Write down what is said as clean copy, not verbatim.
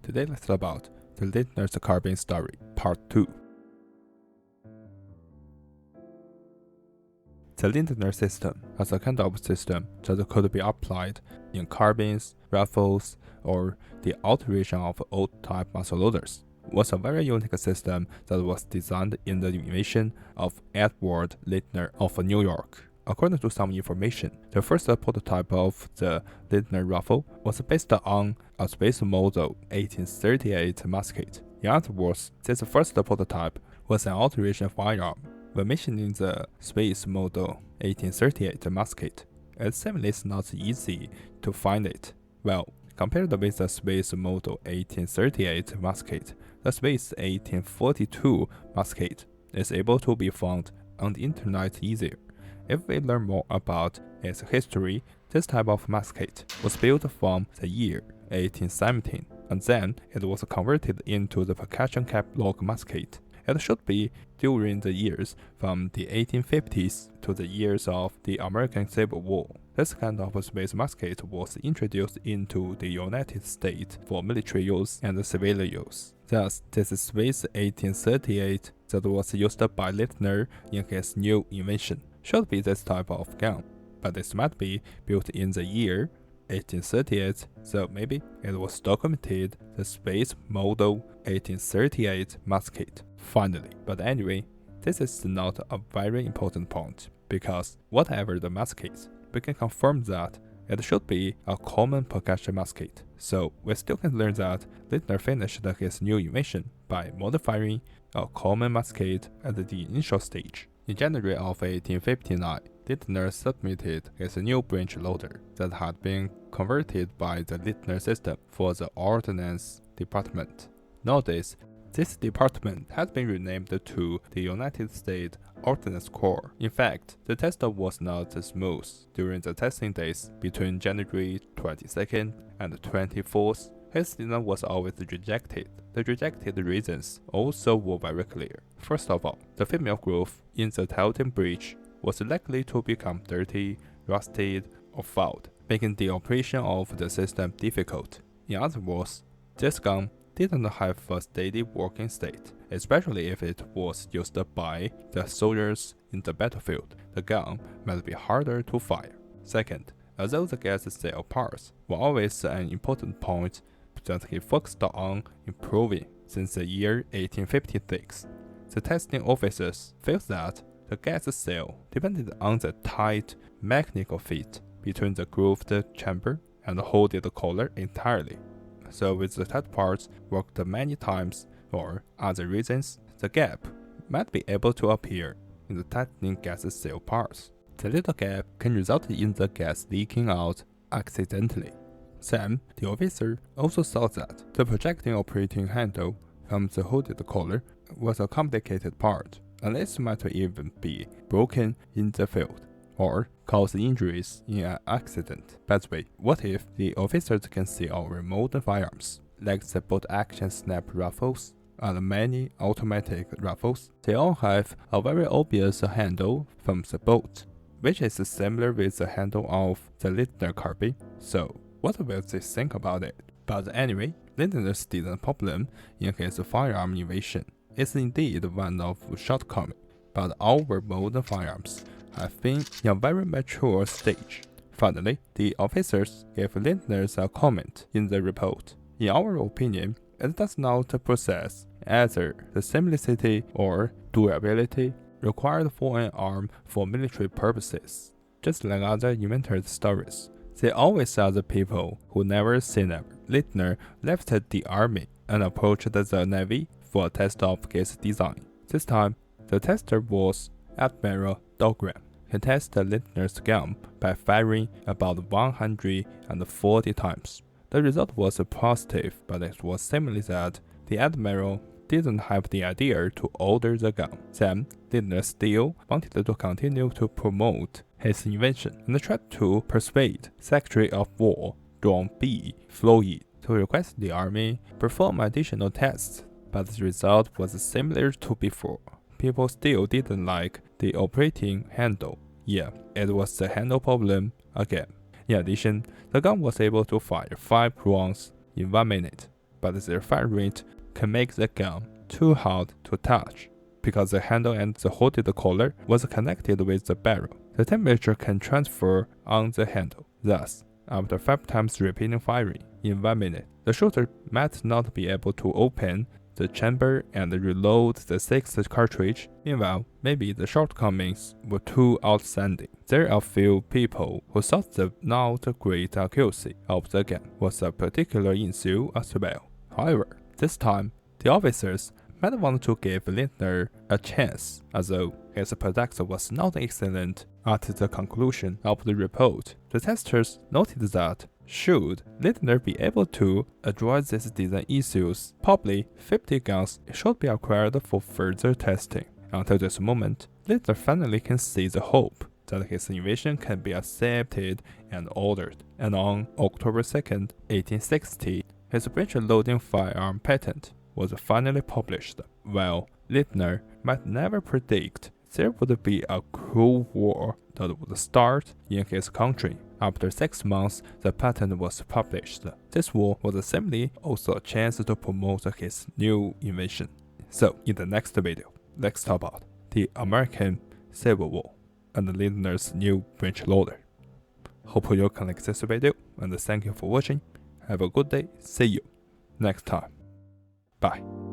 Today let's talk about the Lindner's Carbine story, part 2. The Lindner system was a kind of system that could be applied in carbines, rifles, or the alteration of old-type muzzleloaders. It was a very unique system that was designed in the invention of Edward Lindner of New York. According to some information, the first prototype of the Lindner rifle was based on a Space Model 1838 musket. In other words, this first prototype was an alteration firearm. When mentioning the Space Model 1838 musket, it seemingly is not easy to find it. Well, compared with the Space Model 1838 musket, the Space 1842 musket is able to be found on the internet easier. If we learn more about its history, this type of musket was built from the year 1817, and then it was converted into the percussion cap log musket. It should be during the years from the 1850s to the years of the American Civil War. This kind of space musket was introduced into the United States for military use and civilian use. Thus, this is Space 1838 that was used by Lindner in his new invention. Should be this type of gun, but this might be built in the year 1838, so maybe it was documented the Space Model 1838 musket. Finally, but anyway, this is not a very important point, because whatever the musket, we can confirm that it should be a common percussion musket. So we still can learn that Lindner finished his new invention by modifying a common musket at the initial stage. In January of 1859, Lindner submitted his new breech loader that had been converted by the Lindner system for the Ordnance Department. Nowadays, this department has been renamed to the United States Ordnance Corps. In fact, the test was not smooth during the testing days between January 22nd and 24th. His design was always rejected. The rejected reasons also were very clear. First of all, the female groove in the tilting breech was likely to become dirty, rusted, or fouled, making the operation of the system difficult. In other words, this gun didn't have a steady working state, especially if it was used by the soldiers in the battlefield. The gun might be harder to fire. Second, although the gas cell parts were always an important point that he focused on improving since the year 1856, the testing officers felt that the gas cell depended on the tight mechanical fit between the grooved chamber and the hooded collar entirely. So with the tight parts worked many times or other reasons, the gap might be able to appear in the tightening gas cell parts. The little gap can result in the gas leaking out accidentally. Then, the officer also saw that the projecting operating handle from the hooded collar was a complicated part, and this might even be broken in the field, or cause injuries in an accident. By the way, what if the officers can see our modern firearms, like the bolt-action snap rifles and many automatic rifles? They all have a very obvious handle from the bolt, which is similar with the handle of the Lindner carbine. So, what will they think about it? But anyway, Lindner's design problem in his firearm invention is indeed one of shortcoming, but our modern firearms have been in a very mature stage. Finally, the officers gave Lindner a comment in the report. In our opinion, it does not possess either the simplicity or durability required for an arm for military purposes. Just like other inventors' stories, they always are the people who never say never. Lindner left the army and approached the Navy for a test of his design. This time, the tester was Admiral Dahlgren. He tested Lindner's gun by firing about 140 times. The result was positive, but it was seemingly that the Admiral didn't have the idea to order the gun. Then, Lindner still wanted to continue to promote his invention and tried to persuade Secretary of War John B. Floyd to request the Army perform additional tests, but the result was similar to before. People still didn't like the operating handle. Yeah, it was the handle problem again. In addition, the gun was able to fire 5 rounds in 1 minute. but their fire rate can make the gun too hard to touch. Because the handle and the hooded collar was connected with the barrel, the temperature can transfer on the handle. Thus, after 5 times repeating firing in 1 minute, the shooter might not be able to open the chamber and reload the 6th cartridge. Meanwhile, maybe the shortcomings were too outstanding. There are few people who thought the not great accuracy of the gun was a particular issue as well. However, this time, the officers might want to give Lindner a chance, although his product was not excellent. At the conclusion of the report, the testers noted that should Lindner be able to address these design issues, probably 50 guns should be acquired for further testing. Until this moment, Lindner finally can see the hope that his invention can be accepted and ordered. And on October 2nd, 1860, his breech-loading firearm patent was finally published. While Lindner might never predict there would be a cruel war that would start in his country. After 6 months, the patent was published. This war was simply also a chance to promote his new invention. So, in the next video, let's talk about the American Civil War and Lindner's new breech loader. Hope you can like this video, and thank you for watching. Have a good day. See you next time. Bye.